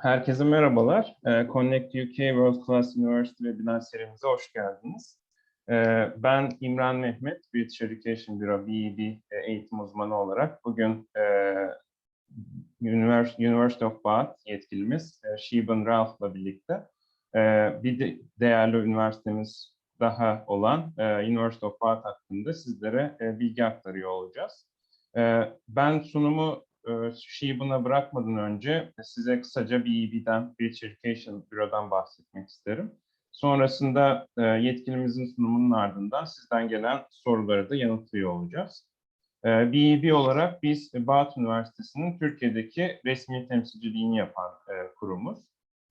Herkese merhabalar. Connect UK World Class University Webinar serimize hoş geldiniz. Ben İmran Mehmet, British Education Bureau BEB eğitim uzmanı olarak bugün University of Bath yetkilimiz Sheban Ralph'la birlikte bir değerli üniversitemiz daha olan University of Bath hakkında sizlere bilgi aktarıyor olacağız. Ben sunumu Sheban'a bırakmadan önce size kısaca BEB'den, British Education Bureau'dan bahsetmek isterim. Sonrasında yetkilimizin sunumunun ardından sizden gelen soruları da yanıtlıyor olacağız. BEB olarak biz Bath Üniversitesi'nin Türkiye'deki resmi temsilciliğini yapan kurumuz.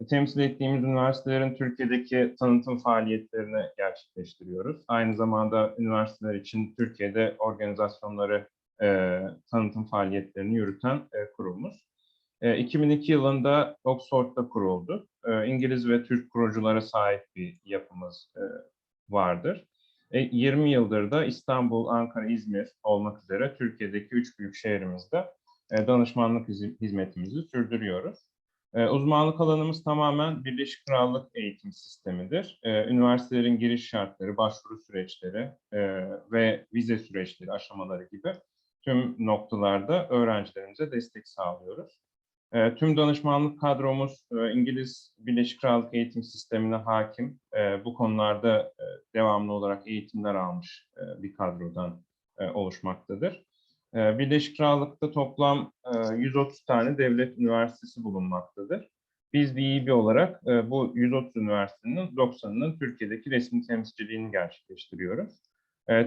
Temsil ettiğimiz üniversitelerin Türkiye'deki tanıtım faaliyetlerini gerçekleştiriyoruz. Aynı zamanda üniversiteler için Türkiye'de organizasyonları, tanıtım faaliyetlerini yürüten kurumuz. 2002 yılında Oxford'da kuruldu. İngiliz ve Türk kuruculara sahip bir yapımız vardır. 20 yıldır da İstanbul, Ankara, İzmir olmak üzere Türkiye'deki 3 büyük şehrimizde danışmanlık hizmetimizi sürdürüyoruz. Uzmanlık alanımız tamamen Birleşik Krallık eğitim sistemidir. Üniversitelerin giriş şartları, başvuru süreçleri ve vize süreçleri, aşamaları gibi tüm noktalarda öğrencilerimize destek sağlıyoruz. Tüm danışmanlık kadromuz İngiliz Birleşik Krallık eğitim sistemine hakim. Bu konularda devamlı olarak eğitimler almış bir kadrodan oluşmaktadır. Birleşik Krallık'ta toplam 130 tane devlet üniversitesi bulunmaktadır. Biz BEB olarak bu 130 üniversitenin 90'ının Türkiye'deki resmi temsilciliğini gerçekleştiriyoruz.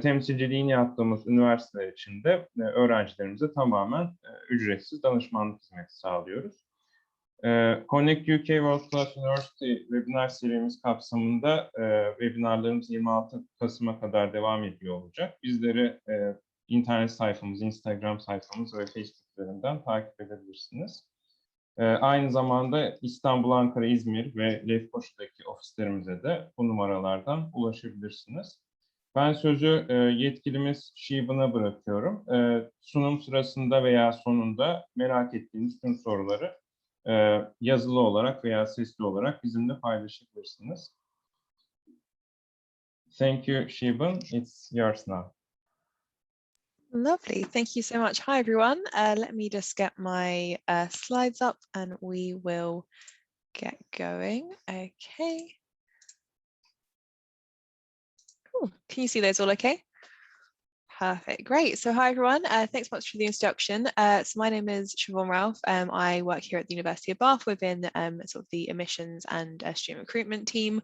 Temsilciliğini yaptığımız üniversiteler için de öğrencilerimize tamamen ücretsiz danışmanlık hizmeti sağlıyoruz. Connect UK World Class University webinar serimiz kapsamında webinarlarımız 26 Kasım'a kadar devam ediyor olacak. Bizleri internet sayfamız, Instagram sayfamız ve Facebook üzerinden takip edebilirsiniz. Aynı zamanda İstanbul, Ankara, İzmir ve Lefkoşa'daki ofislerimize de bu numaralardan ulaşabilirsiniz. Ben sözü yetkilimiz Sheban'a bırakıyorum. Sunum sırasında veya sonunda merak ettiğiniz tüm soruları yazılı olarak veya sesli olarak bizimle paylaşabilirsiniz. Thank you, Sheban. It's yours now. Lovely, thank you so much. Hi everyone, let me just get my slides up and we will get going. Okay. Cool. Can you see those all okay? Perfect, great. So hi everyone, thanks so much for the introduction. So my name is Siobhan Ralph. I work here at the University of Bath within sort of the admissions and student recruitment team.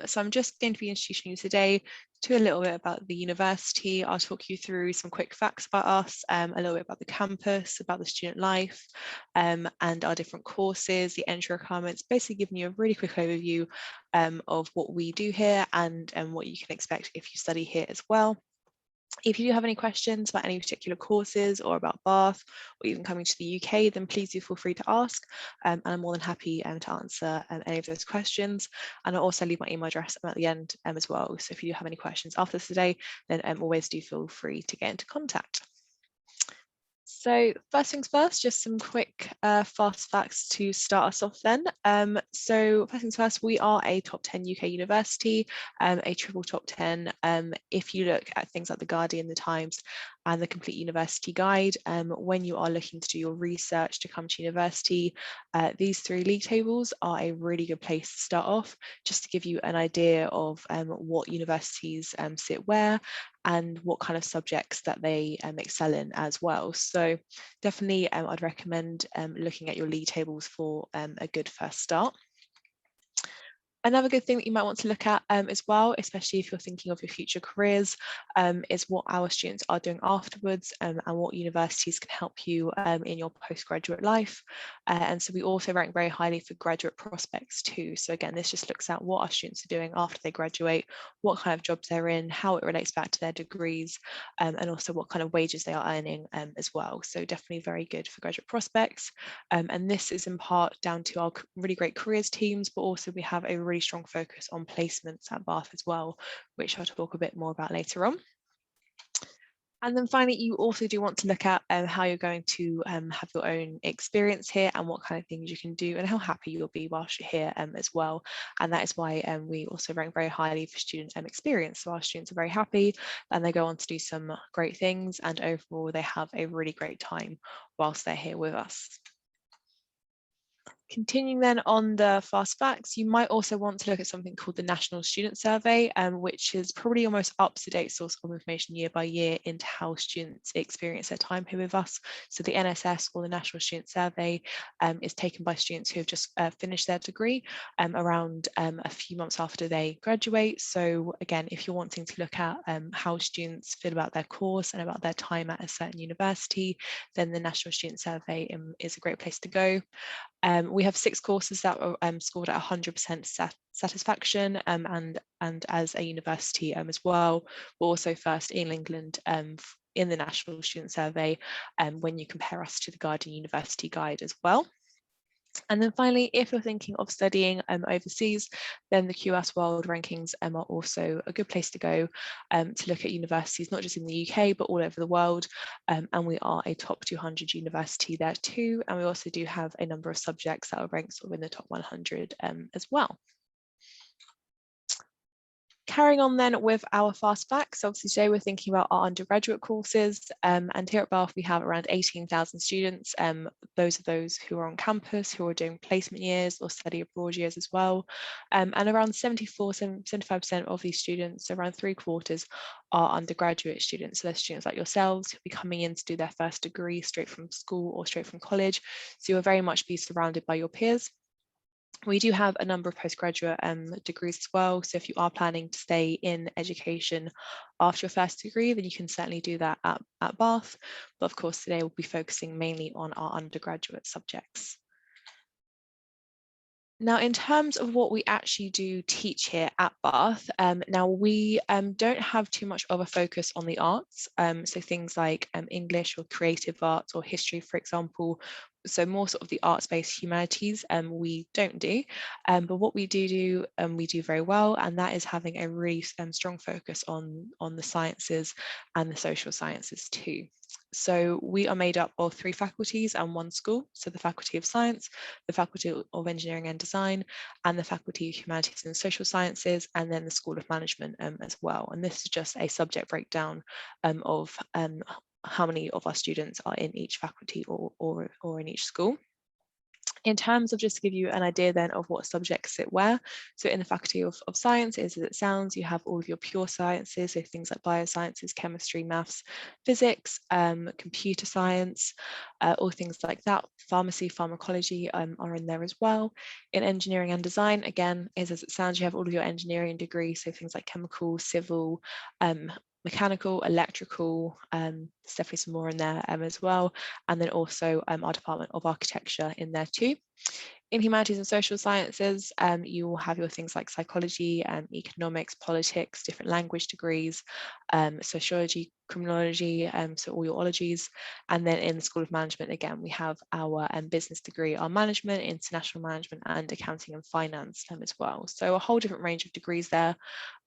So I'm just going to be introducing you today to a little bit about the university. I'll talk you through some quick facts about us, a little bit about the campus, about the student life, and our different courses, the entry requirements, basically giving you a really quick overview of what we do here and what you can expect if you study here as well. If you do have any questions about any particular courses or about Bath or even coming to the UK, then please do feel free to ask, and I'm more than happy to answer any of those questions. And I'll also leave my email address at the end as well. So if you do have any questions after this today, then always do feel free to get into contact. So first things first, just some quick fast facts to start us off then. So first things first, we are a top 10 UK university, a triple top 10. If you look at things like The Guardian, The Times and the Complete University Guide, when you are looking to do your research to come to university, these 3 league tables are a really good place to start off, just to give you an idea of what universities sit where and what kind of subjects that they excel in as well. So definitely I'd recommend looking at your league tables for a good first start. Another good thing that you might want to look at as well, especially if you're thinking of your future careers, is what our students are doing afterwards and what universities can help you in your postgraduate life. And so we also rank very highly for graduate prospects too. So again, this just looks at what our students are doing after they graduate, what kind of jobs they're in, how it relates back to their degrees, and also what kind of wages they are earning as well. So definitely very good for graduate prospects. And this is in part down to our really great careers teams, but also we have a really strong focus on placements at Bath as well, which I'll talk a bit more about later on. And then finally, you also do want to look at how you're going to have your own experience here and what kind of things you can do and how happy you'll be whilst you're here as well. And that is why we also rank very highly for student experience. So our students are very happy and they go on to do some great things, and overall they have a really great time whilst they're here with us. Continuing then on the fast facts, you might also want to look at something called the National Student Survey, which is probably your most up-to-date source of information year by year into how students experience their time here with us. So the NSS, or the National Student Survey, is taken by students who have just finished their degree around a few months after they graduate. So again, if you're wanting to look at how students feel about their course and about their time at a certain university, then the National Student Survey is a great place to go. We have 6 courses that are scored at 100% satisfaction, and as a university as well, we're also first in England in the National Student Survey when you compare us to the Guardian University Guide as well. And then finally, if you're thinking of studying overseas, then the QS World Rankings are also a good place to go to look at universities, not just in the UK, but all over the world. And we are a top 200 university there too. And we also do have a number of subjects that are ranked sort of in the top 100 as well. Carrying on then with our fast facts, obviously today we're thinking about our undergraduate courses, and here at Bath we have around 18,000 students. Those are those who are on campus, who are doing placement years or study abroad years as well, and around 75% of these students, so around 3/4, are undergraduate students. So they're students like yourselves who'll be coming in to do their first degree straight from school or straight from college, so you'll very much be surrounded by your peers. We do have a number of postgraduate degrees as well. So if you are planning to stay in education after your first degree, then you can certainly do that at Bath. But of course, today we'll be focusing mainly on our undergraduate subjects. Now, in terms of what we actually do teach here at Bath, now we don't have too much of a focus on the arts. So things like English or creative arts or history, for example. So more sort of the arts-based humanities we don't do, but what we do we do very well, and that is having a really strong focus on the sciences and the social sciences too. So we are made up of 3 faculties and 1 school. So the Faculty of Science, the Faculty of Engineering and Design, and the Faculty of Humanities and Social Sciences, and then the School of Management as well. And this is just a subject breakdown of how many of our students are in each faculty or in each school. In terms of, just to give you an idea then of what subjects sit where, so in the Faculty of Science, as it sounds, you have all of your pure sciences, so things like biosciences, chemistry, maths, physics, computer science, all things like that. Pharmacy, pharmacology are in there as well. In engineering and design, again, as it sounds, you have all of your engineering degrees, so things like chemical, civil, mechanical, electrical, there's definitely some more in there as well, and then also our Department of Architecture in there too. In humanities and social sciences, you will have your things like psychology, economics, politics, different language degrees, sociology, criminology, so all your ologies. And then in the School of Management, again, we have our business degree, our management, international management, and accounting and finance as well. So a whole different range of degrees there.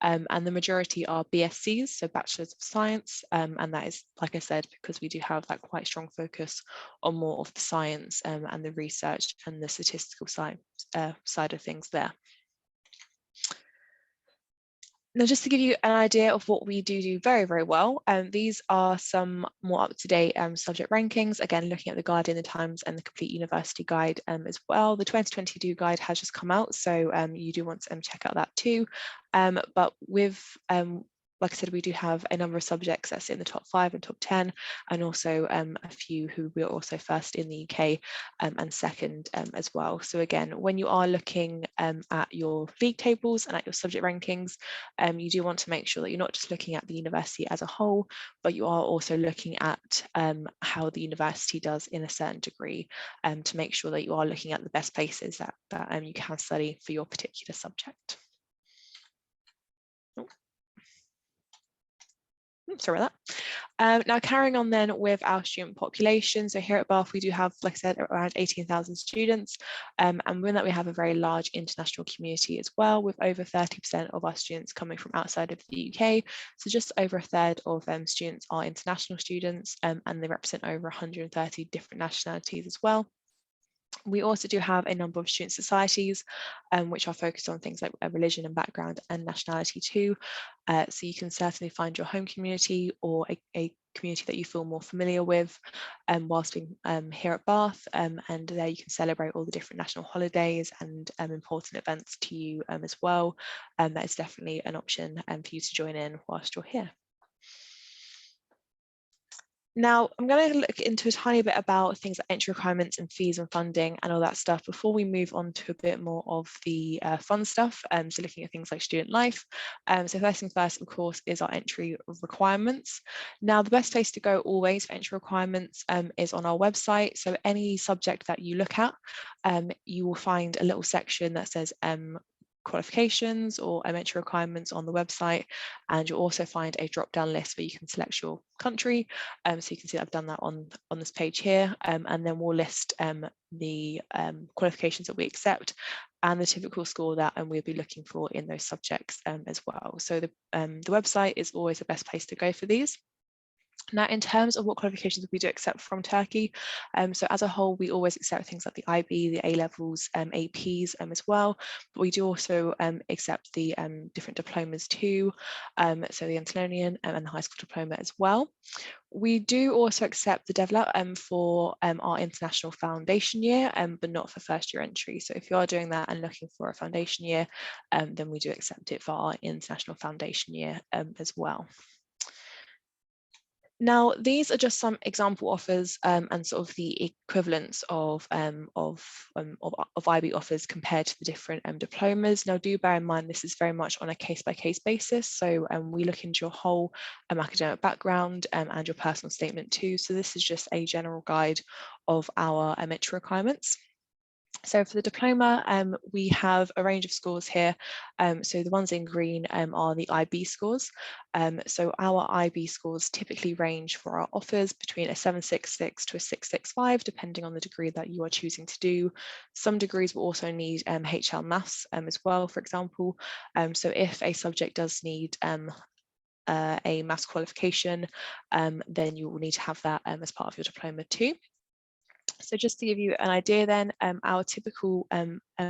And the majority are BScs, so Bachelors of Science, and that is, like I said, because we do have that quite strong focus on more of the science and the research and the statistical side of things there. Now, just to give you an idea of what we do very, very well, these are some more up-to-date subject rankings. Again, looking at the Guardian, the Times, and the Complete University Guide as well. The 2022 guide has just come out, so you do want to check out that too. But with like I said, we do have a number of subjects that's in the top 5 and top 10, and also a few who we're also first in the UK and second as well. So again, when you are looking at your league tables and at your subject rankings, you do want to make sure that you're not just looking at the university as a whole, but you are also looking at how the university does in a certain degree to make sure that you are looking at the best places that you can study for your particular subject. Sorry about Now, carrying on then with our student population. So here at Bath, we do have, like I said, around 18,000 students. And within that, we have a very large international community as well, with over 30% of our students coming from outside of the UK. So just over a third of students are international students, and they represent over 130 different nationalities as well. We also do have a number of student societies, which are focused on things like religion and background and nationality too. So you can certainly find your home community or a community that you feel more familiar with whilst being here at Bath, and there you can celebrate all the different national holidays and important events to you as well. That is definitely an option for you to join in whilst you're here. Now, I'm going to look into a tiny bit about things like entry requirements and fees and funding and all that stuff before we move on to a bit more of the fun stuff, so looking at things like student life. So first things first, of course, is our entry requirements. Now, the best place to go always for entry requirements is on our website. So any subject that you look at, you will find a little section that says qualifications or entry requirements on the website, and you'll also find a drop-down list where you can select your country. So you can see that I've done that on this page here, and then we'll list the qualifications that we accept and the typical score that we'll be looking for in those subjects as well. So the website is always the best place to go for these. Now, in terms of what qualifications we do accept from Turkey, so as a whole, we always accept things like the IB, the A-levels, APs as well, but we do also accept the different diplomas too, so the Untitled and the high school diploma as well. We do also accept the DevLab for our international foundation year, but not for first year entry. So if you are doing that and looking for a foundation year, then we do accept it for our international foundation year as well. Now, these are just some example offers and sort of the equivalents of IB offers compared to the different diplomas. Now, do bear in mind this is very much on a case-by-case basis. So we look into your whole academic background and your personal statement too. So this is just a general guide of our entry requirements. So for the diploma, we have a range of scores here. So the ones in green are the IB scores. So our IB scores typically range for our offers between a 766 to a 665, depending on the degree that you are choosing to do. Some degrees will also need HL Maths as well, for example. So if a subject does need a maths qualification, then you will need to have that as part of your diploma too. So just to give you an idea then, our typical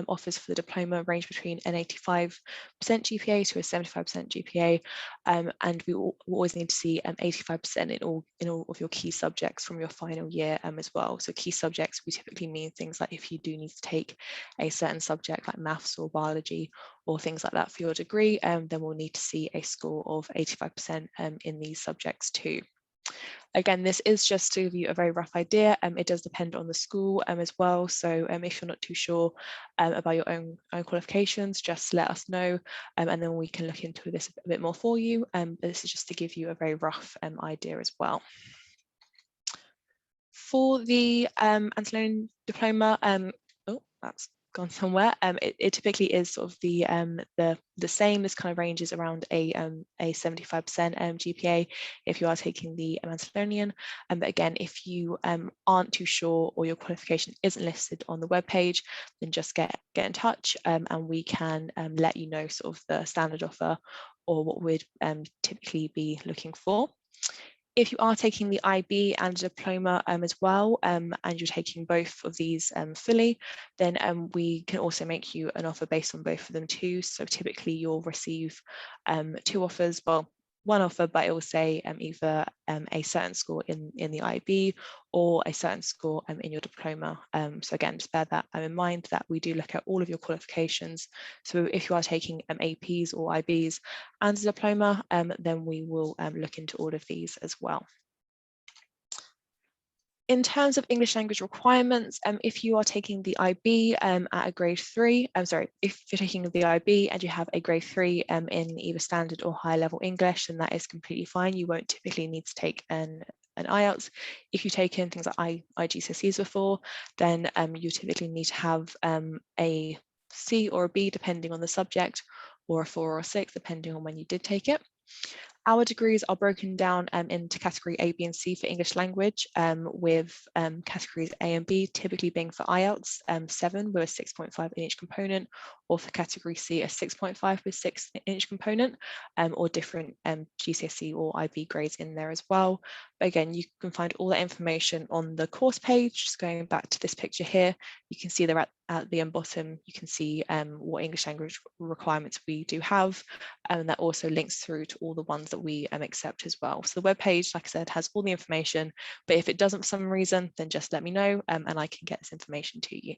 offers for the diploma range between an 85% GPA to a 75% GPA, and we will always need to see 85% in all of your key subjects from your final year as well. So key subjects, we typically mean things like if you do need to take a certain subject like maths or biology or things like that for your degree, then we'll need to see a score of 85% in these subjects too. Again, this is just to give you a very rough idea. It does depend on the school as well. So if you're not too sure about your own qualifications, just let us know, and then we can look into this a bit more for you. But this is just to give you a very rough idea as well. For the Antinomian diploma, oh, that's gone somewhere. It typically is sort of the same. This kind of ranges around a 75% GPA if you are taking the Antinomian. But again, if you aren't too sure or your qualification isn't listed on the webpage, then just get in touch and we can let you know sort of the standard offer or what we'd typically be looking for. If you are taking the IB and diploma as well, and you're taking both of these fully, then we can also make you an offer based on both of them too. So typically you'll receive two offers, well, one offer, but it will say either a certain score in the IB or a certain score in your diploma. So again, just bear that in mind that we do look at all of your qualifications. So if you are taking APs or IBs and a diploma, then we will look into all of these as well. In terms of English language requirements, if you are taking the IB at a grade 3, if you're taking the IB and you have a grade 3 in either standard or higher level English, then that is completely fine. You won't typically need to take an IELTS. If you take in things like IGCSEs before, then you typically need to have a C or a B depending on the subject, or a 4 or a 6 depending on when you did take it. Our degrees are broken down into category A, B, and C for English language, with categories A and B typically being for IELTS 7 with a 6.5 in each component, or for category C a 6.5 with 6 in each component, or different GCSE or IB grades in there as well. But again, you can find all that information on the course page. Just going back to this picture here, you can see there at the bottom, you can see what English language requirements we do have, and that also links through to all the ones that we accept as well. So the web page, like I said, has all the information, but if it doesn't for some reason, then just let me know and I can get this information to you.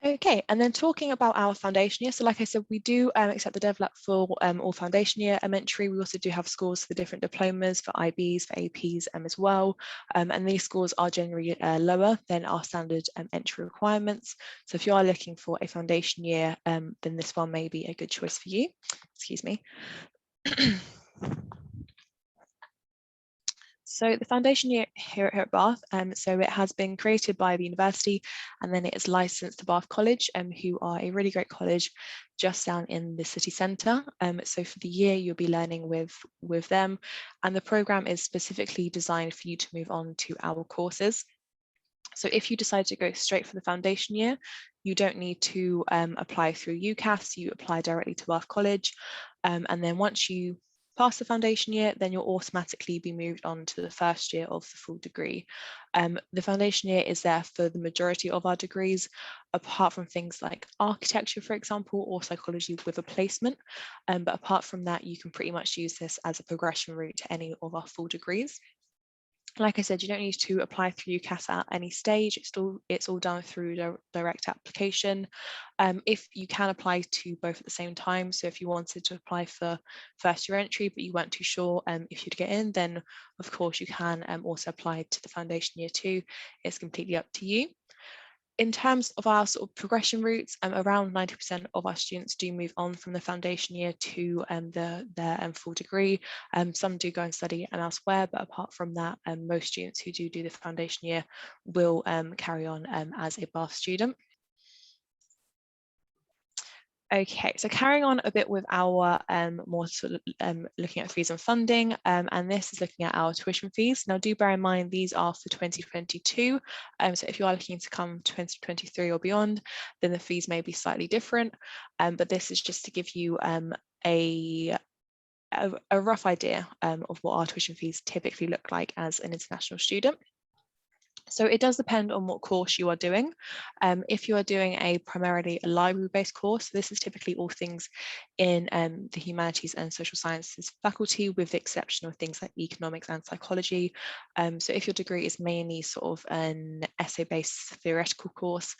Okay, and then talking about our foundation year. So like I said, we do accept the DevLab for all foundation year entry. We also do have scores for different diplomas, for IBs, for APs as well. And these scores are generally lower than our standard entry requirements. So if you are looking for a foundation year, then this one may be a good choice for you. Excuse me. So the foundation year here at Bath, so it has been created by the university, and then it is licensed to Bath College, who are a really great college just down in the city centre. So for the year you'll be learning with them, and the programme is specifically designed for you to move on to our courses. So if you decide to go straight for the foundation year, you don't need to apply through UCAS, you apply directly to Bath College, and then once you pass the foundation year, then you'll automatically be moved on to the first year of the full degree. The foundation year is there for the majority of our degrees, apart from things like architecture, for example, or psychology with a placement. But apart from that, you can pretty much use this as a progression route to any of our full degrees. Like I said, you don't need to apply through UCAS at any stage. It's all done through direct application. If you can apply to both at the same time, so if you wanted to apply for first year entry, but you weren't too sure if you'd get in, then of course you can also apply to the foundation year too. It's completely up to you. In terms of our sort of progression routes, around 90% of our students do move on from the foundation year to their full degree. Some do go and study elsewhere, but apart from that, most students who do the foundation year will carry on as a Bath student. Okay, so carrying on a bit with our more sort of looking at fees and funding, and this is looking at our tuition fees. Now do bear in mind these are for 2022, so if you are looking to come 2023 or beyond, then the fees may be slightly different, but this is just to give you a rough idea of what our tuition fees typically look like as an international student. So it does depend on what course you are doing. If you are doing primarily a library-based course, this is typically all things in the humanities and social sciences faculty, with the exception of things like economics and psychology. So if your degree is mainly sort of an essay-based theoretical course,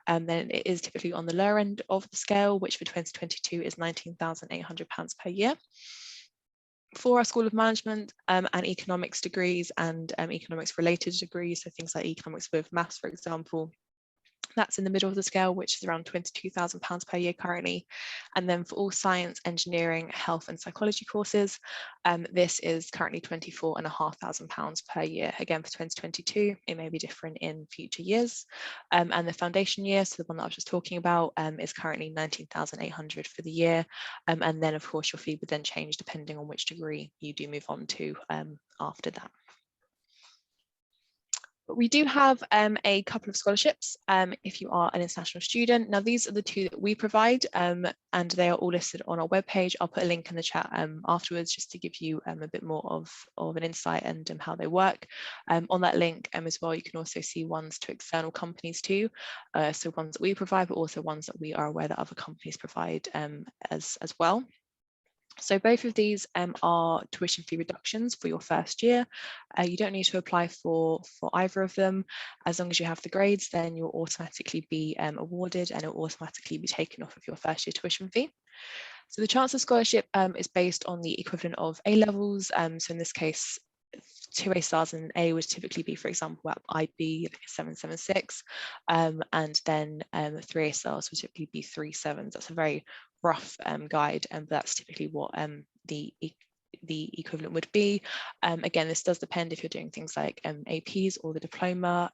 then it is typically on the lower end of the scale, which for 2022 is £19,800 per year. For our School of Management and economics degrees and economics related degrees, so things like economics with maths, for example, that's in the middle of the scale, which is around £22,000 per year currently. And then for all science, engineering, health and psychology courses, this is currently £24,500 per year. Again, for 2022, it may be different in future years. And the foundation year, so the one that I was just talking about, is currently £19,800 for the year. And then of course your fee would then change depending on which degree you do move on to after that. But we do have a couple of scholarships if you are an international student. Now, these are the two that we provide, and they are all listed on our webpage. I'll put a link in the chat afterwards just to give you a bit more of an insight and how they work. On that link as well, you can also see ones to external companies too. So ones that we provide, but also ones that we are aware that other companies provide as well. So both of these are tuition fee reductions for your first year. You don't need to apply for either of them. As long as you have the grades, then you'll automatically be awarded and it will automatically be taken off of your first year tuition fee. So the Chancellor Scholarship is based on the equivalent of A levels. So in this case, 2 A stars and A would typically be, for example, at IB 776, and then 3 A stars would typically be 3 7s. That's a very rough guide, but that's typically what the the equivalent would be. Again, this does depend if you're doing things like APs or the diploma,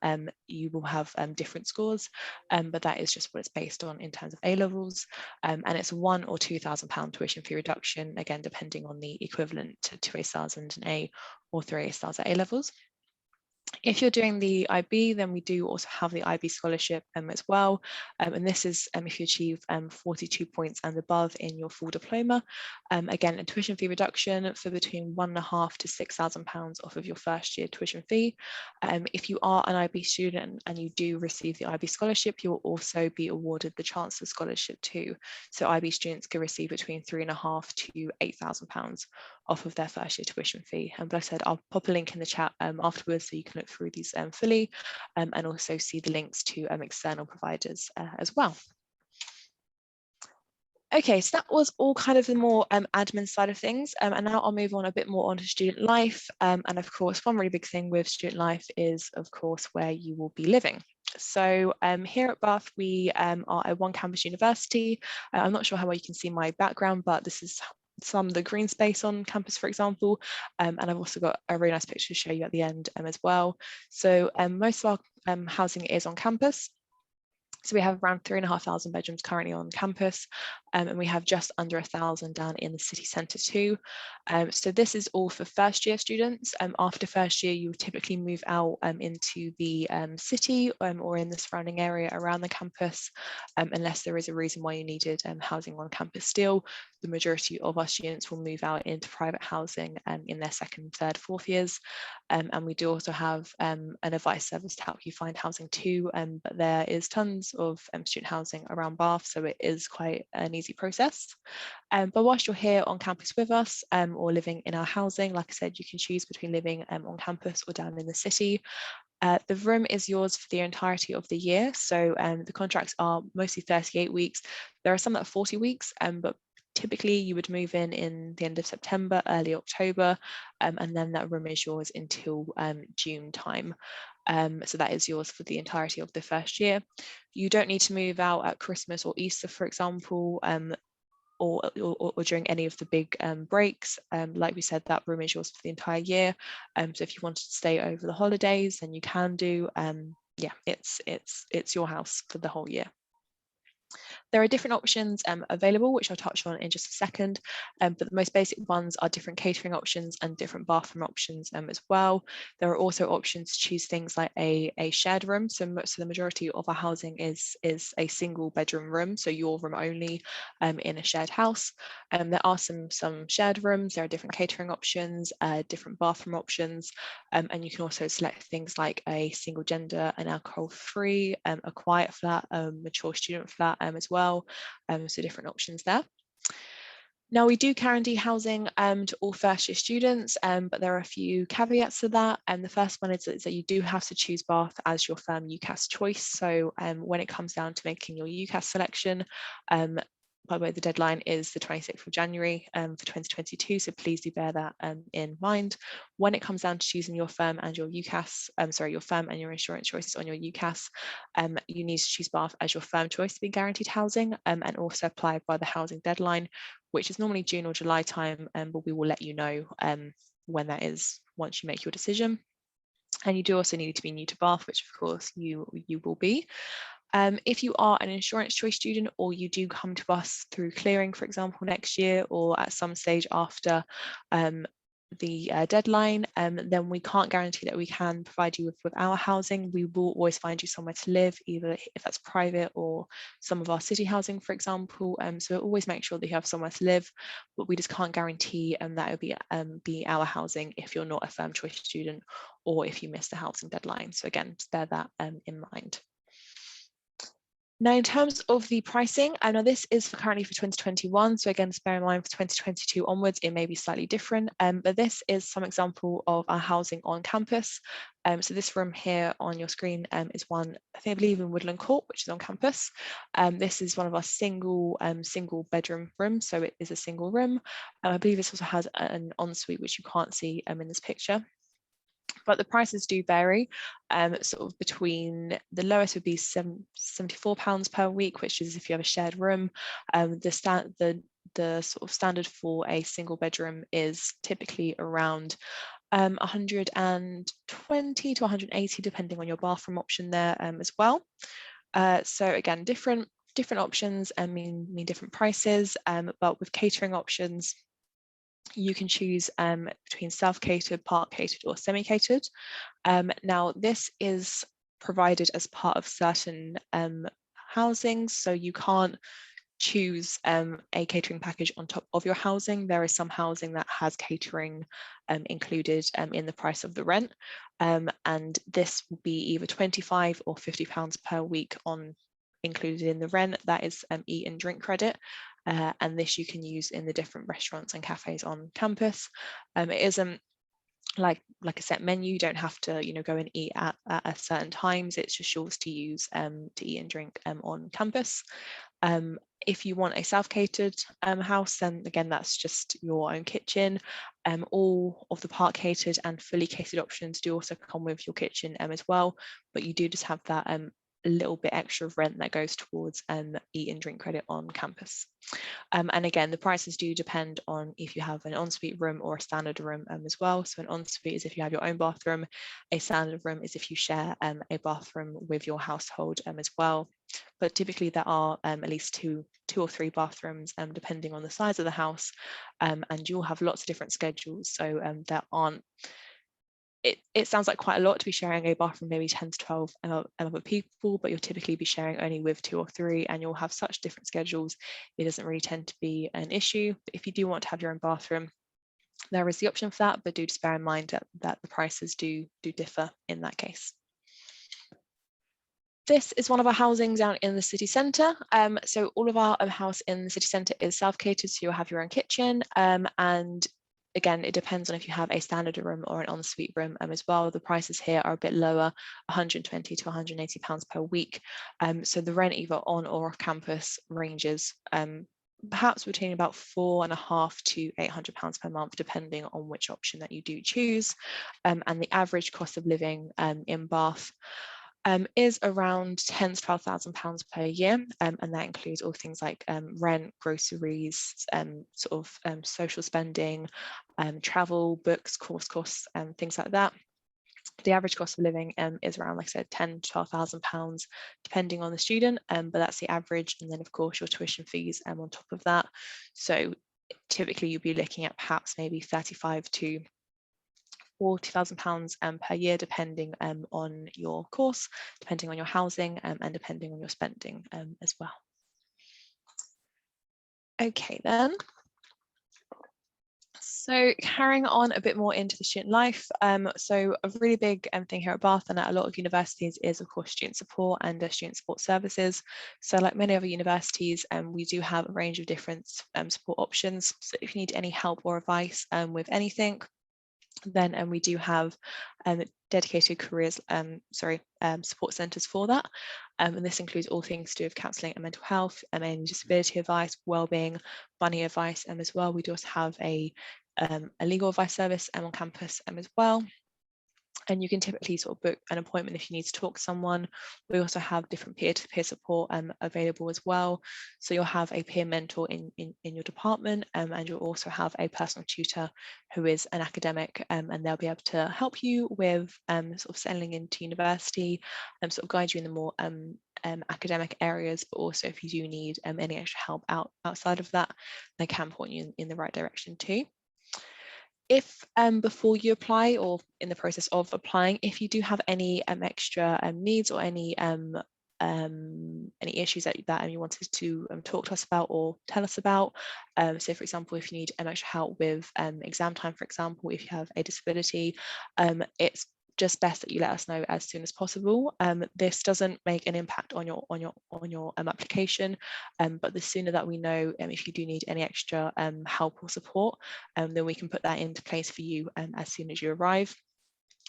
you will have different scores, but that is just what it's based on in terms of A-levels, and it's £1,000 or £2,000 tuition fee reduction, again, depending on the equivalent to A stars and an A or 3 A stars at A-levels. If you're doing the IB, then we do also have the IB scholarship as well. And this is if you achieve 42 points and above in your full diploma. Again, a tuition fee reduction for between £1,500 to £6,000 off of your first year tuition fee. If you are an IB student and you do receive the IB scholarship, you will also be awarded the Chancellor Scholarship too. So IB students can receive between £3,500 to £8,000 off of their first year tuition fee. But I said I'll pop a link in the chat afterwards so you can look through these fully, and also see the links to external providers as well. Okay, so that was all kind of the more admin side of things, and now I'll move on a bit more onto student life. And of course, one really big thing with student life is, of course, where you will be living. So here at Bath, we are a one-campus university. I'm not sure how well you can see my background, but this is some of the green space on campus, for example, and I've also got a really nice picture to show you at the end as well. So most of our housing is on campus. So we have around 3,500 bedrooms currently on campus, and we have just under 1,000 down in the city centre too. So this is all for first year students. After first year, you typically move out into the city or in the surrounding area around the campus, unless there is a reason why you needed housing on campus still. The majority of our students will move out into private housing in their second, third, fourth years. And we do also have an advice service to help you find housing too, but there is tons of student housing around Bath, so it is quite an easy process. But whilst you're here on campus with us or living in our housing, like I said, you can choose between living on campus or down in the city. The room is yours for the entirety of the year, so the contracts are mostly 38 weeks. There are some that are 40 weeks, but typically you would move in the end of September, early October, and then that room is yours until June time. So that is yours for the entirety of the first year. You don't need to move out at Christmas or Easter, for example, or during any of the big breaks. Like we said, that room is yours for the entire year. So if you wanted to stay over the holidays, then you can do. Yeah, it's your house for the whole year. There are different options available, which I'll touch on in just a second, but the most basic ones are different catering options and different bathroom options as well. There are also options to choose things like a shared room. So the majority of our housing is a single bedroom room, so your room only in a shared house. There are some shared rooms, there are different catering options, different bathroom options, and you can also select things like a single gender, an alcohol-free, a quiet flat, a mature student flat as well. So different options there. Now we do guarantee housing to all first year students, but there are a few caveats to that. And the first one is that you do have to choose Bath as your firm UCAS choice. So when it comes down to making your UCAS selection, by the way, the deadline is the 26th of January for 2022, so please do bear that in mind. When it comes down to choosing your firm and your UCAS, your firm and your insurance choices on your UCAS, you need to choose Bath as your firm choice to be guaranteed housing, and also apply by the housing deadline, which is normally June or July time, but we will let you know when that is once you make your decision. And you do also need to be new to Bath, which of course you will be. If you are an insurance choice student, or you do come to us through clearing, for example, next year, or at some stage after the deadline, then we can't guarantee that we can provide you with our housing. We will always find you somewhere to live, either if that's private or some of our city housing, for example. So always make sure that you have somewhere to live, but we just can't guarantee that it will be our housing if you're not a firm choice student or if you miss the housing deadline. So again, just bear that in mind. Now, in terms of the pricing, I know this is currently for 2021. So again, just bear in mind for 2022 onwards, it may be slightly different. But this is some example of our housing on campus. So this room here on your screen is one, I believe in Woodland Court, which is on campus. This is one of our single bedroom rooms. So it is a single room. I believe this also has an ensuite, which you can't see in this picture. But the prices do vary, sort of between the lowest would be £74 per week, which is if you have a shared room. The the sort of standard for a single bedroom is typically around 120 to 180, depending on your bathroom option there as well. So again, different options mean different prices, but with catering options, you can choose between self-catered, part-catered, or semi-catered. Now, this is provided as part of certain housing, so you can't choose a catering package on top of your housing. There is some housing that has catering included in the price of the rent, and this will be either £25 or £50 per week included in the rent. That is eat and drink credit, and this you can use in the different restaurants and cafes on campus. It isn't like a set menu. You don't have to go and eat at certain times. It's just yours to use to eat and drink on campus. If you want a self-catered house, then again, that's just your own kitchen. All of the part-catered and fully catered options do also come with your kitchen as well, but you do just have that a little bit extra of rent that goes towards eat and drink credit on campus. And again, the prices do depend on if you have an ensuite room or a standard room as well. So an ensuite is if you have your own bathroom, a standard room is if you share a bathroom with your household as well. But typically there are at least two or three bathrooms depending on the size of the house, and you'll have lots of different schedules. So there aren't, it sounds like quite a lot to be sharing a bathroom, maybe 10 to 12 other people, but you'll typically be sharing only with 2 or 3, and you'll have such different schedules, it doesn't really tend to be an issue. But if you do want to have your own bathroom, there is the option for that, but do just bear in mind that the prices do differ in that case. This is one of our housing down in the city centre. So all of our house in the city centre is self-catered, so you'll have your own kitchen, and again, it depends on if you have a standard room or an ensuite room as well. The prices here are a bit lower, 120 to 180 pounds per week. So the rent either on or off campus ranges perhaps between about £450 to £800 per month, depending on which option that you do choose. And the average cost of living in Bath is around £10,000 to £12,000 per year, and that includes all things like rent, groceries, social spending, travel, books, course costs, things like that. The average cost of living is around, like I said, £10,000 to £12,000, depending on the student, but that's the average. And then, of course, your tuition fees on top of that. So typically, you'll be looking at perhaps maybe £35,000 to £40,000 per year, depending on your course, depending on your housing, and depending on your spending as well. Okay, then. So carrying on a bit more into the student life. So a really big thing here at Bath and at a lot of universities is, of course, student support and student support services. So like many other universities, we do have a range of different support options. So if you need any help or advice with anything, then we do have dedicated support centres for that, and this includes all things to do with counselling and mental health, and any disability advice, wellbeing, money advice, as well. We do also have a legal advice service on campus as well. And you can typically sort of book an appointment if you need to talk to someone. We also have different peer-to-peer support available as well. So you'll have a peer mentor in your department, and you'll also have a personal tutor who is an academic, and they'll be able to help you with sort of settling into university and sort of guide you in the more academic areas, but also if you do need any extra help outside of that, they can point you in the right direction too. If before you apply or in the process of applying, if you do have any extra needs or any issues that you wanted to talk to us about or tell us about, so for example, if you need extra help with exam time, for example, if you have a disability, it's just best that you let us know as soon as possible. This doesn't make an impact on your application, but the sooner that we know if you do need any extra help or support, then we can put that into place for you as soon as you arrive.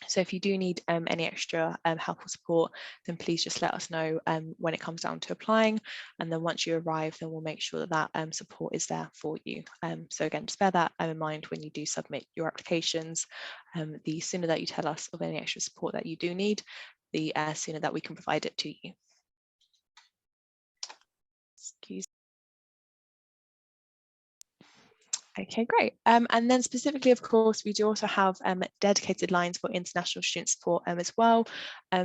So if you do need any extra help or support, then please just let us know when it comes down to applying. And then once you arrive, then we'll make sure that support is there for you. So again, just bear that in mind when you do submit your applications. The sooner that you tell us of any extra support that you do need, the sooner that we can provide it to you. Excuse Okay, great. And then specifically, of course, we do also have dedicated lines for international student support as well.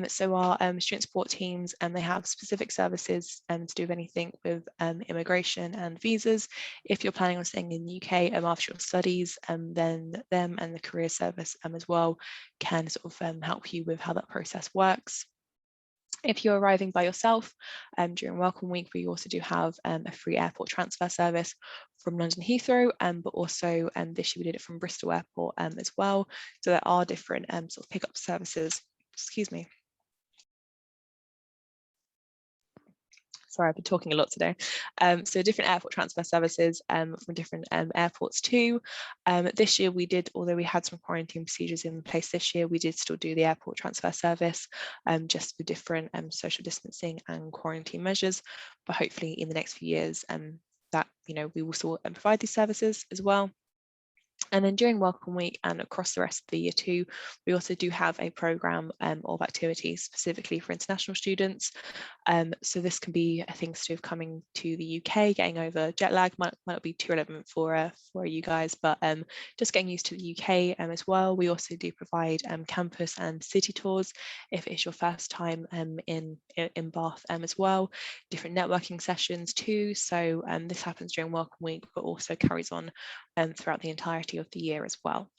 So our student support teams, they have specific services to do with anything with immigration and visas. If you're planning on staying in the UK after your studies, then them and the career service as well can sort of help you with how that process works. If you're arriving by yourself during Welcome Week, we also do have a free airport transfer service from London Heathrow, but also this year we did it from Bristol Airport as well. So there are different sort of pickup services. Excuse me. Sorry, I've been talking a lot today. So different airport transfer services from different airports too. This year we did, although we had some quarantine procedures in place this year, we did still do the airport transfer service just for different social distancing and quarantine measures. But hopefully in the next few years that, we will still provide these services as well. And then during Welcome Week and across the rest of the year too, we also do have a programme of activities specifically for international students. So this can be things to do with coming to the UK, getting over jet lag, might not be too relevant for you guys, but just getting used to the UK as well. We also do provide campus and city tours if it's your first time in Bath as well. Different networking sessions too. So this happens during Welcome Week, but also carries on throughout the entirety of the year as well.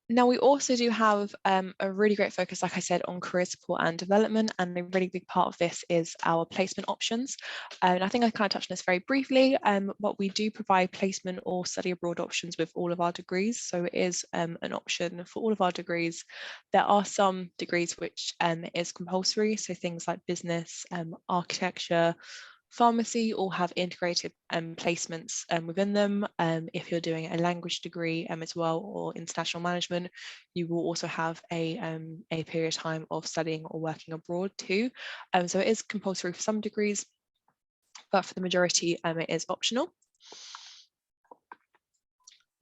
Now, we also do have a really great focus, like I said, on career support and development, and a really big part of this is our placement options. And I think I kind of touched on this very briefly, but we do provide placement or study abroad options with all of our degrees. So it is an option for all of our degrees. There are some degrees which is compulsory, so things like business, architecture, pharmacy all have integrated placements within them. If you're doing a language degree as well, or international management, you will also have a period of time of studying or working abroad too. So it is compulsory for some degrees, but for the majority it is optional.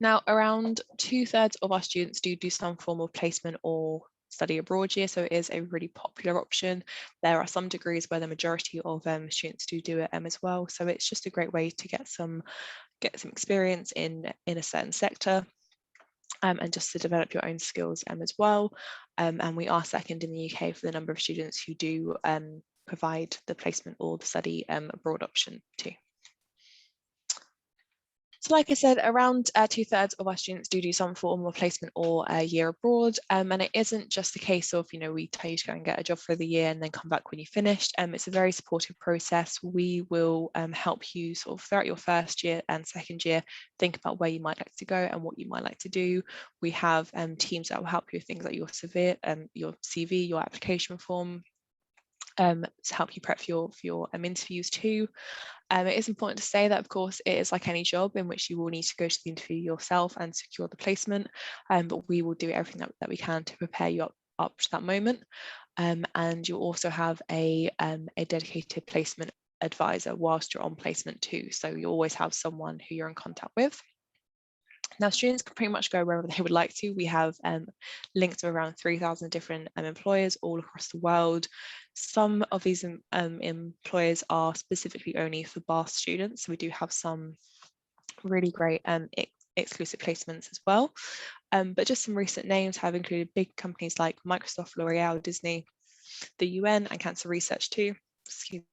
Now, around 2/3 of our students do some form of placement or study abroad year, so it is a really popular option. There are some degrees where the majority of students do it as well, so it's just a great way to get some experience in a certain sector, and just to develop your own skills as well. And we are second in the UK for the number of students who do provide the placement or the study abroad option too. So like I said, around 2/3 of our students do some form of placement or a year abroad. And it isn't just a case of, we tell you to go and get a job for the year and then come back when you've finished. It's a very supportive process. We will help you sort of throughout your first year and second year, think about where you might like to go and what you might like to do. We have teams that will help you with things like your CV, your application form, to help you prep for your interviews too. It is important to say that, of course, it is like any job in which you will need to go to the interview yourself and secure the placement, but we will do everything that we can to prepare you up to that moment. And you'll also have a dedicated placement advisor whilst you're on placement too. So you always have someone who you're in contact with. Now, students can pretty much go wherever they would like to. We have links to around 3,000 different employers all across the world. Some of these employers are specifically only for Bath students. So we do have some really great exclusive placements as well. But just some recent names have included big companies like Microsoft, L'Oreal, Disney, the UN, and Cancer Research too. Excuse me.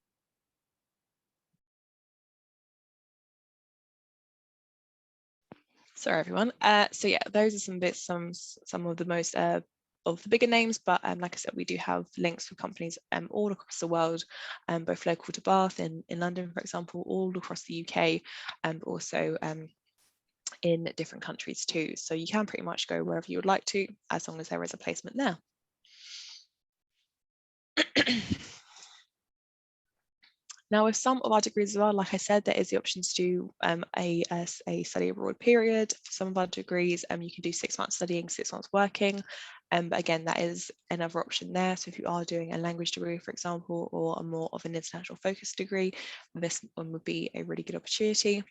Sorry, everyone. So yeah, those are some bits, some of the most of the bigger names, but like I said, we do have links for companies all across the world, both local to Bath, in London, for example, all across the UK, and also in different countries too. So you can pretty much go wherever you would like to, as long as there is a placement there. Now, with some of our degrees as well, like I said, there is the option to do a study abroad period. For some of our degrees, you can do 6 months studying, 6 months working. But again, that is another option there. So if you are doing a language degree, for example, or a more of an international focus degree, this one would be a really good opportunity.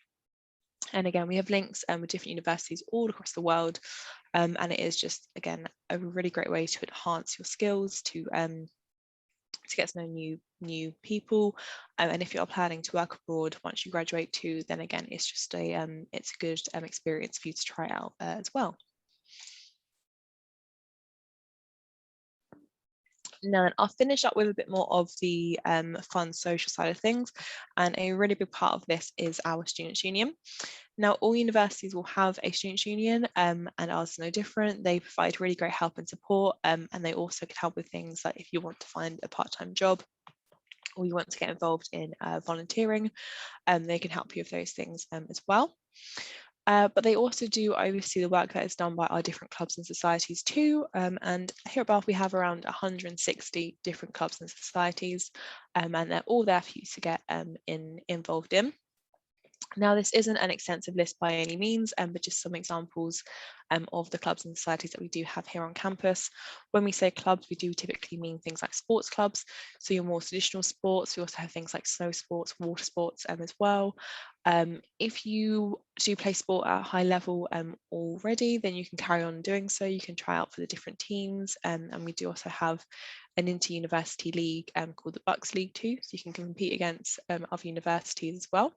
And again, we have links with different universities all across the world. And it is just, again, a really great way to enhance your skills, to to get to know new people, and if you're planning to work abroad once you graduate too, then again it's just it's a good experience for you to try out as well. Now then, I'll finish up with a bit more of the fun social side of things, and a really big part of this is our Students' Union. Now, all universities will have a Students' Union, and ours is no different. They provide really great help and support, and they also can help with things like if you want to find a part-time job or you want to get involved in volunteering, they can help you with those things as well. But they also do oversee the work that is done by our different clubs and societies too. And here at Bath, we have around 160 different clubs and societies, and they're all there for you to get involved in. Now, this isn't an extensive list by any means, but just some examples of the clubs and societies that we do have here on campus. When we say clubs, we do typically mean things like sports clubs. So your more traditional sports, we also have things like snow sports, water sports as well. If you do play sport at a high level already, then you can carry on doing so. You can try out for the different teams, and we do also have an inter-university league called the Bucks League too, so you can compete against other universities as well.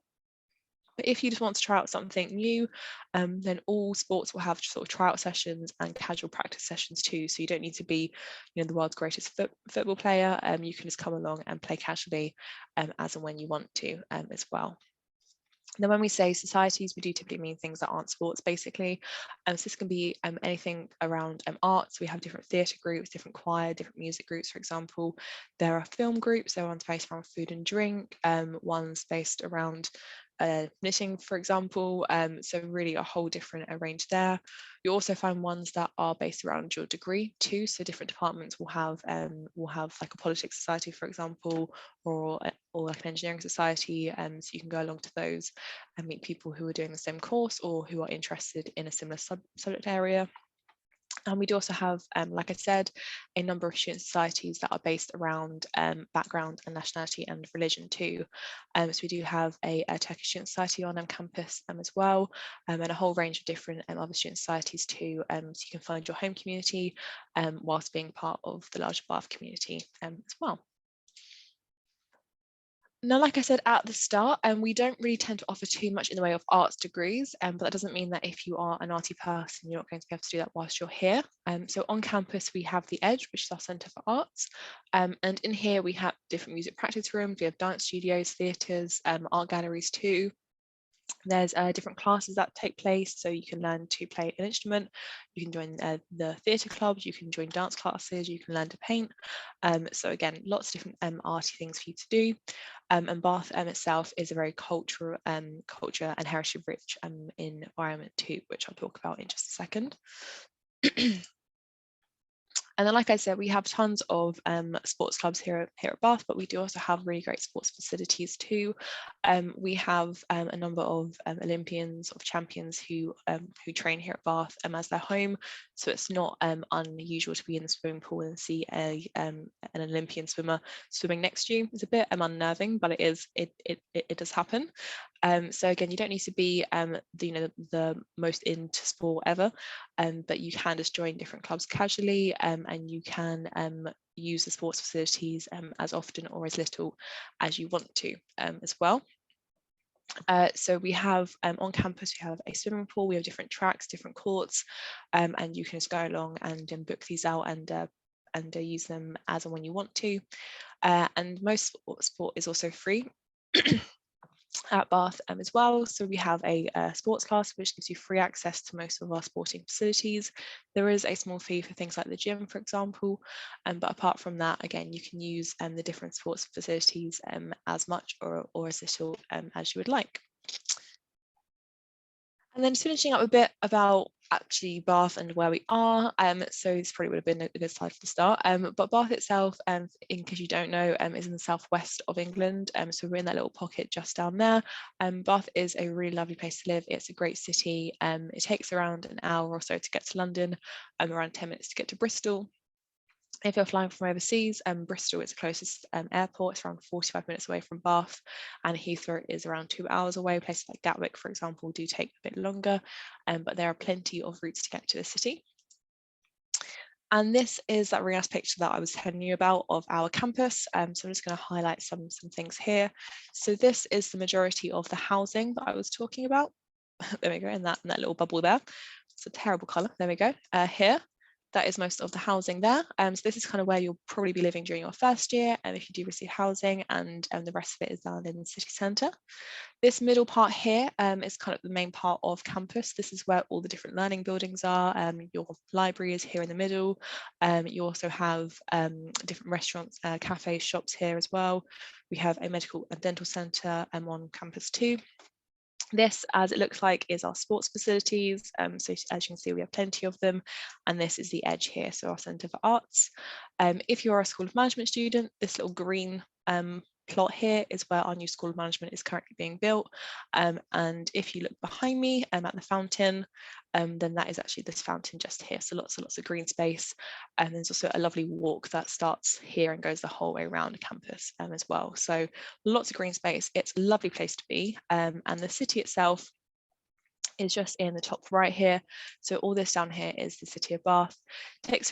But if you just want to try out something new, then all sports will have sort of tryout sessions and casual practice sessions too. So you don't need to be, the world's greatest football player. You can just come along and play casually as and when you want to as well. Now, when we say societies, we do typically mean things that aren't sports, basically. So this can be anything around arts. We have different theatre groups, different choir, different music groups, for example. There are film groups, so one's based around food and drink, one's based around knitting, for example, so really a whole different range there. You also find ones that are based around your degree too, so different departments will have like a politics society, for example, or like an engineering society, so you can go along to those and meet people who are doing the same course or who are interested in a similar subject area. And we do also have, like I said, a number of student societies that are based around background and nationality and religion too. So we do have a Turkish student society on campus as well, and a whole range of different other student societies too. So you can find your home community whilst being part of the larger Bath community as well. Now, like I said at the start, we don't really tend to offer too much in the way of arts degrees, but that doesn't mean that if you are an arty person, you're not going to be able to do that whilst you're here. So on campus, we have the Edge, which is our Centre for Arts. And in here, we have different music practice rooms, we have dance studios, theatres, art galleries too. There's different classes that take place, so you can learn to play an instrument, you can join the theatre clubs, you can join dance classes, you can learn to paint. So again, lots of different arty things for you to do. And Bath itself is a very culture and heritage rich environment too, which I'll talk about in just a second. And then, like I said, we have tons of sports clubs here at Bath, but we do also have really great sports facilities too. We have a number of Olympians, of champions who train here at Bath as their home. So it's not unusual to be in the swimming pool and see an Olympian swimmer swimming next to you. It's a bit unnerving, but it does happen. So again, you don't need to be the most into sport ever, but you can just join different clubs casually, and you can use the sports facilities as often or as little as you want to as well. So we have on campus, we have a swimming pool, we have different tracks, different courts, and you can just go along and book these out and use them as and when you want to. And most sport is also free at Bath as well. So we have a sports class which gives you free access to most of our sporting facilities. There is a small fee for things like the gym, for example, but apart from that, again, you can use the different sports facilities as much or as little as you would like. And then finishing up a bit about actually Bath and where we are. So this probably would have been a good slide for the start. But Bath itself, in case you don't know, is in the southwest of England. So we're in that little pocket just down there. Bath is a really lovely place to live. It's a great city. It takes around an hour or so to get to London, around 10 minutes to get to Bristol. If you're flying from overseas, Bristol is the closest airport. It's around 45 minutes away from Bath, and Heathrow is around 2 hours away. Places like Gatwick, for example, do take a bit longer, but there are plenty of routes to get to the city. And this is that really nice picture that I was telling you about of our campus. So I'm just going to highlight some things here. So this is the majority of the housing that I was talking about. There we go, in that little bubble there. It's a terrible colour. There we go. Here, that is most of the housing there. So this is kind of where you'll probably be living during your first year, and if you do receive housing, and the rest of it is down in the city centre. This middle part here is kind of the main part of campus. This is where all the different learning buildings are. Your library is here in the middle. You also have different restaurants, cafes, shops here as well. We have a medical and dental centre on campus too. This, as it looks like, is our sports facilities. So as you can see, we have plenty of them. And this is the edge here, so our Centre for Arts. If you're a School of Management student, this little green plot here is where our new School of Management is currently being built. And if you look behind me at the fountain, then that is actually this fountain just here. So lots and lots of green space. And there's also a lovely walk that starts here and goes the whole way around the campus as well. So lots of green space. It's a lovely place to be. And the city itself is just in the top right here. So all this down here is the city of Bath. Takes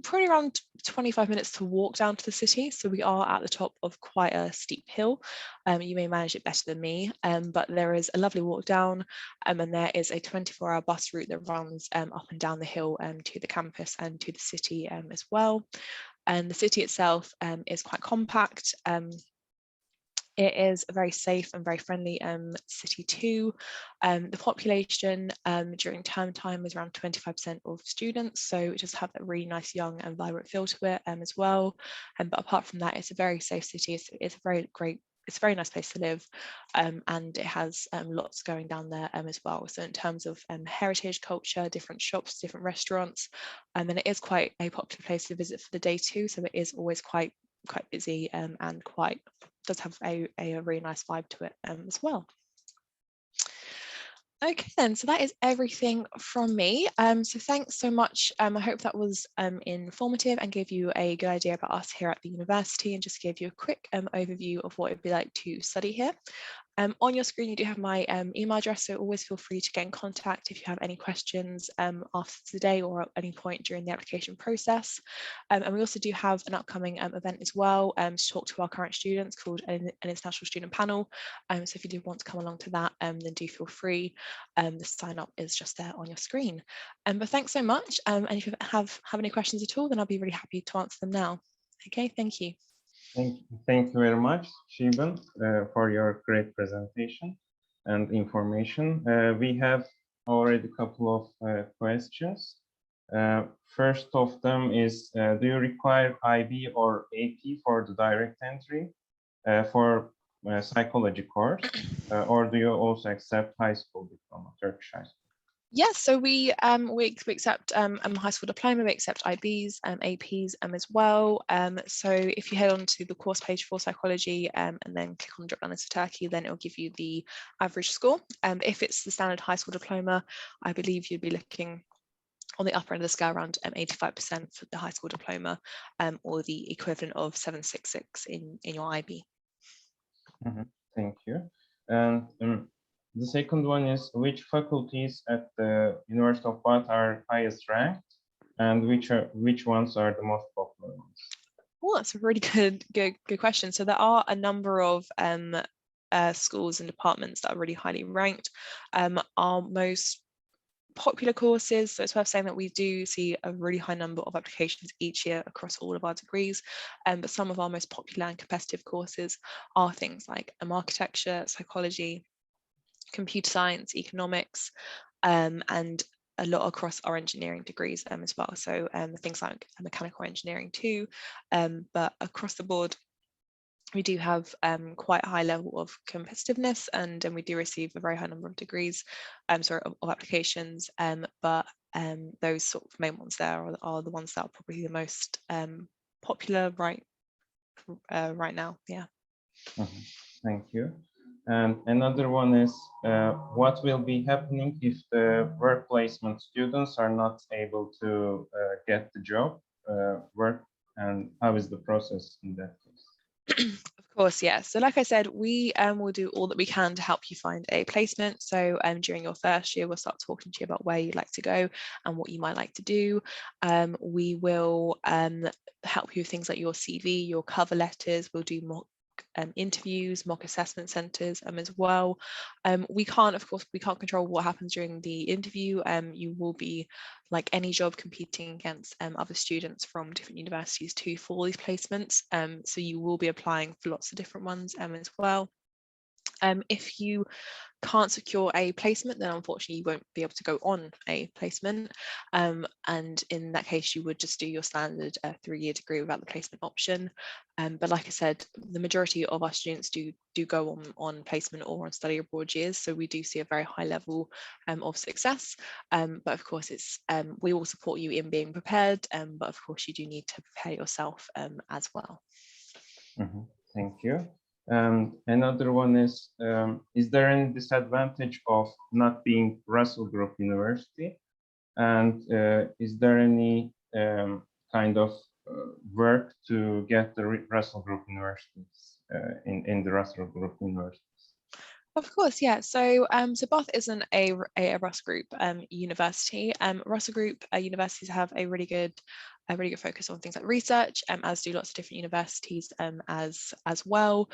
probably around 25 minutes to walk down to the city. So we are at the top of quite a steep hill. You may manage it better than me, but there is a lovely walk down, and there is a 24-hour bus route that runs up and down the hill to the campus and to the city as well. And the city itself is quite compact. It is a very safe and very friendly city too. The population during term time is around 25% of students, so it does have that really nice young and vibrant feel to it as well. But apart from that, it's a very safe city. It's a very nice place to live, and it has lots going down there as well. So in terms of heritage, culture, different shops, different restaurants, and it is quite a popular place to visit for the day too. So it is always quite busy and does have a really nice vibe to it as well. Okay then, so that is everything from me. So thanks so much. I hope that was informative and gave you a good idea about us here at the university, and just gave you a quick overview of what it'd be like to study here. On your screen, you do have my email address, so always feel free to get in contact if you have any questions after today or at any point during the application process. And we also do have an upcoming event as well to talk to our current students called an international student panel. So if you do want to come along to that, then do feel free. The sign up is just there on your screen. But thanks so much. And if you have any questions at all, then I'll be really happy to answer them now. Okay, thank you. Thank you very much, Shiban, for your great presentation and information. We have already a couple of questions. First of them is, do you require IB or AP for the direct entry for psychology course, or do you also accept high school diploma, Turkish high school? Yes, so we accept high school diploma, we accept IBs, APs as well. So if you head on to the course page for psychology and then click on drop down into Turkey, then it will give you the average score. If it's the standard high school diploma, I believe you'd be looking on the upper end of the scale around 85% for the high school diploma, or the equivalent of 766 in your IB. Thank you. And the second one is, which faculties at the University of Bath are highest ranked, and which ones are the most popular ones? Well, that's a really good question. So there are a number of schools and departments that are really highly ranked. Our most popular courses, so it's worth saying that we do see a really high number of applications each year across all of our degrees, but some of our most popular and competitive courses are things like architecture, psychology, computer science, economics, and a lot across our engineering degrees as well. So things like mechanical engineering too, but across the board, we do have quite a high level of competitiveness, and we do receive a very high number of degrees, of applications, but those sort of main ones there are the ones that are probably the most popular right now. Yeah. Thank you. And another one is, what will be happening if the work placement students are not able to get the job work, and how is the process in that case? Of course, yeah. So like I said, we will do all that we can to help you find a placement. So during your first year, we'll start talking to you about where you'd like to go and what you might like to do. We will help you with things like your CV, your cover letters. We'll do mock interviews, mock assessment centres as well. We can't, of course, we can't control what happens during the interview. You will be, like any job, competing against other students from different universities too for these placements. So you will be applying for lots of different ones as well. If you can't secure a placement, then unfortunately you won't be able to go on a placement. And in that case, you would just do your standard 3-year degree without the placement option. But like I said, the majority of our students do go on placement or on study abroad years. So we do see a very high level of success. But of course, we will support you in being prepared. But of course, you do need to prepare yourself as well. Mm-hmm. Thank you. And another one is there any disadvantage of not being Russell Group University? And is there any kind of work to get the Russell Group universities in the Russell Group universities? Of course, yeah. So Bath isn't a Russell Group university. Russell Group universities have a really good focus on things like research, as do lots of different universities as well.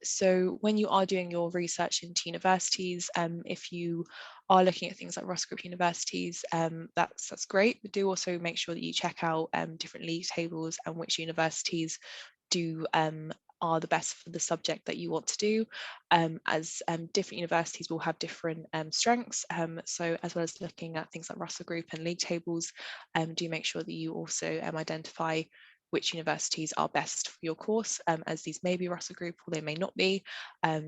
So when you are doing your research into universities, if you are looking at things like Russell Group universities, that's great. But do also make sure that you check out different league tables and which universities are the best for the subject that you want to do, as different universities will have different strengths. So as well as looking at things like Russell Group and league tables, do make sure that you also identify which universities are best for your course, as these may be Russell Group or they may not be.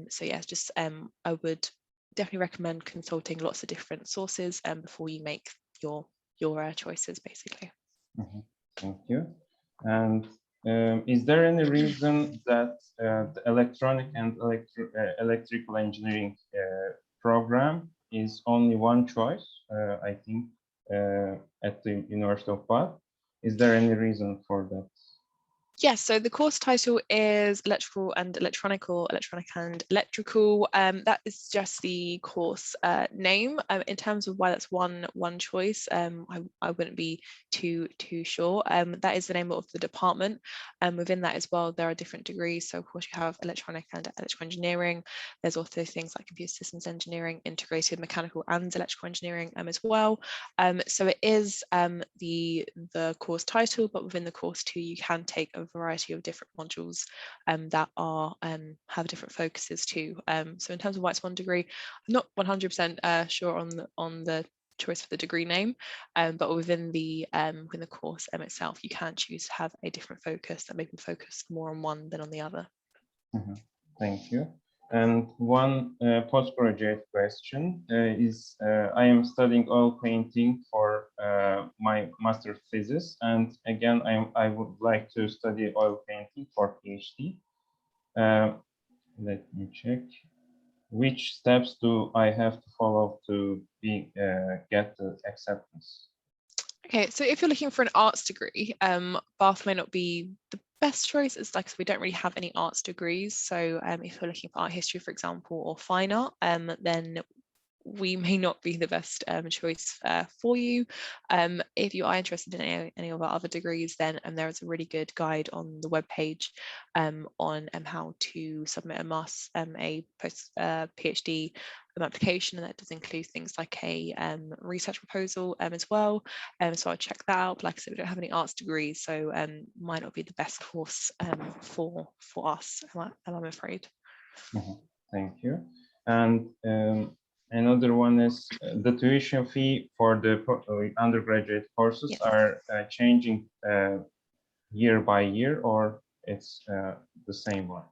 So yeah, just I would definitely recommend consulting lots of different sources before you make your choices, basically. Mm-hmm. Thank you. And is there any reason that the electronic and electrical engineering program is only one choice, I think, at the University of Bath? Is there any reason for that? Yes, so the course title is Electrical and Electronic, or Electronic and Electrical. That is just the course name. In terms of why that's one choice, I wouldn't be too sure. That is the name of the department. Within that as well, there are different degrees. So of course you have electronic and electrical engineering. There's also things like computer systems engineering, integrated mechanical and electrical engineering as well. So it is the course title, but within the course too, you can take a variety of different modules that are have different focuses too. So in terms of why it's one degree, I'm not 100% sure on the choice for the degree name, but within the course itself, you can choose to have a different focus that maybe focus more on one than on the other. Mm-hmm. Thank you. And one postgraduate question is, I am studying oil painting for my master's thesis, and again, I would like to study oil painting for PhD. Let me check. Which steps do I have to follow to get the acceptance? Okay, so if you're looking for an arts degree, Bath may not be the best choice. It's like, we don't really have any arts degrees. So if you're looking for art history, for example, or fine art, then we may not be the best choice for you. If you are interested in any of our other degrees, then there is a really good guide on the webpage on how to submit a post PhD application, and that does include things like a research proposal as well. So I'll check that out. Like I said, we don't have any arts degrees, so might not be the best course for us, I'm afraid. Mm-hmm. Thank you. And another one is the tuition fee for the undergraduate courses are changing year by year, or it's the same one?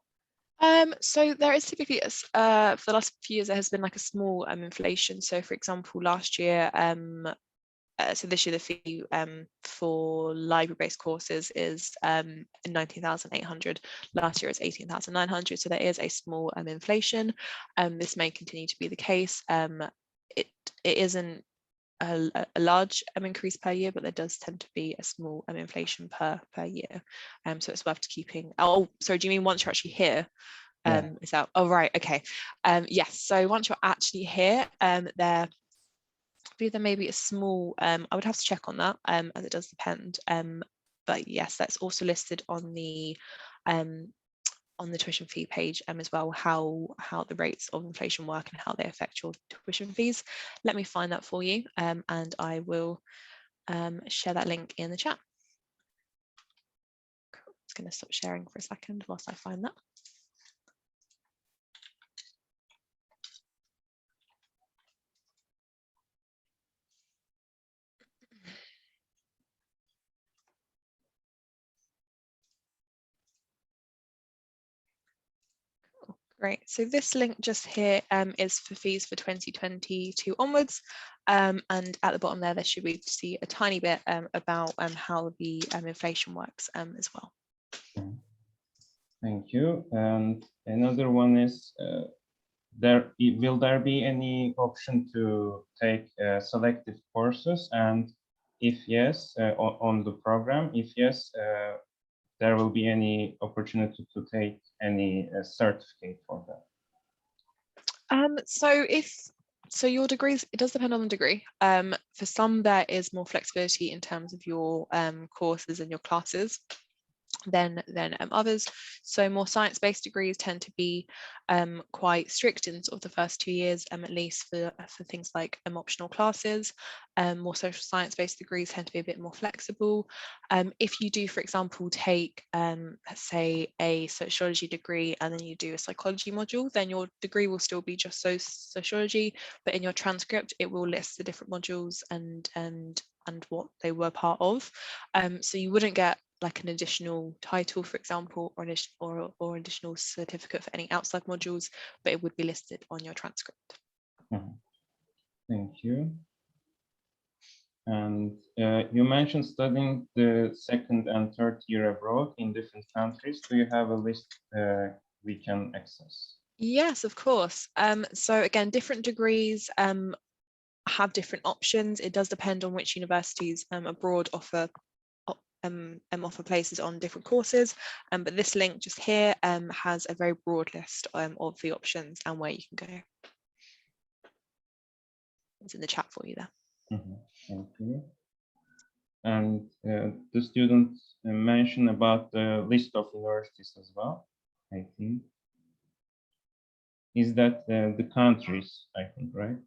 So there is typically, for the last few years, there has been like a small inflation. So for example, last year, so this year the fee for library-based courses is 19,800. Last year it's 18,900. So there is a small inflation. This may continue to be the case. It isn't large increase per year, but there does tend to be a small inflation per year. So it's worth keeping. Oh, sorry, do you mean once you're actually here? Is that, oh right, okay. Yes, so once you're actually here, there may be a small, I would have to check on that, as it does depend. But yes, that's also listed on the tuition fee page as well, how the rates of inflation work and how they affect your tuition fees. Let me find that for you, and I will share that link in the chat. Cool. I'm just going to stop sharing for a second whilst I find that. Great, so this link just here is for fees for 2022 onwards, and at the bottom there should be see a tiny bit about how the inflation works as well. Thank you. And another one is, will there be any option to take selective courses? And if yes, on the program, if yes, there will be any opportunity to take any certificate for that? So your degrees, it does depend on the degree. For some, there is more flexibility in terms of your courses and your classes than others. So more science-based degrees tend to be quite strict in sort of the first 2 years, at least for things like optional classes. More social science-based degrees tend to be a bit more flexible. If you do, for example, take let's say a sociology degree and then you do a psychology module, then your degree will still be just sociology, but in your transcript it will list the different modules and what they were part of. So you wouldn't get like an additional title, for example, or an additional certificate for any outside modules, but it would be listed on your transcript. Thank you. And you mentioned studying the second and third year abroad in different countries. Do you have a list we can access? Yes, of course. So again, different degrees have different options. It does depend on which universities abroad offer places on different courses, but this link just here has a very broad list of the options and where you can go. It's in the chat for you there. Thank you. And the students mentioned about the list of universities as well, I think. Is that the countries, I think, right?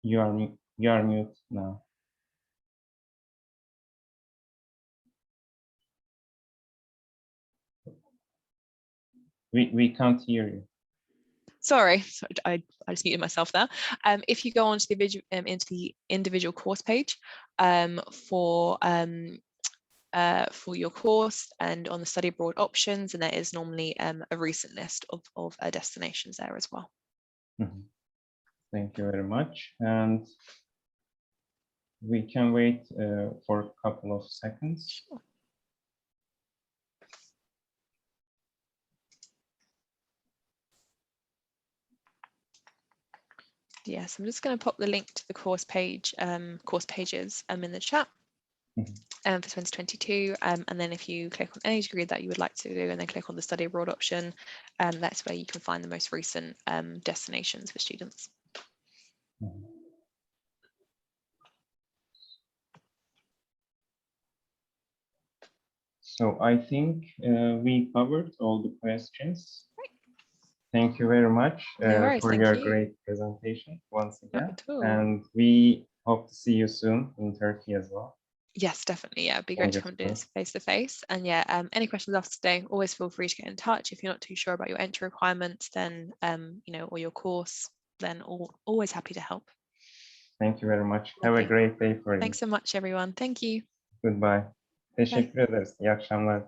You are mute now. We can't hear you. Sorry, I just muted myself there. If you go on to into the individual course page for your course and on the study abroad options, and there is normally a recent list of destinations there as well. Thank you very much. And we can wait for a couple of seconds. Sure. Yes, I'm just going to pop the link to the course pages in the chat for 2022, and then if you click on any degree that you would like to do and then click on the study abroad option, that's where you can find the most recent destinations for students. So I think we covered all the questions. Thank you very much for your great presentation once again. And we hope to see you soon in Turkey as well. Yes, definitely. Yeah, it'd be great to come do this face to face. And yeah, any questions after today, always feel free to get in touch. If you're not too sure about your entry requirements, then or your course, then always happy to help. Thank you very much. Have a great day for you. Thanks so much, everyone. Thank you. Goodbye. Teşekkür ederiz. İyi akşamlar.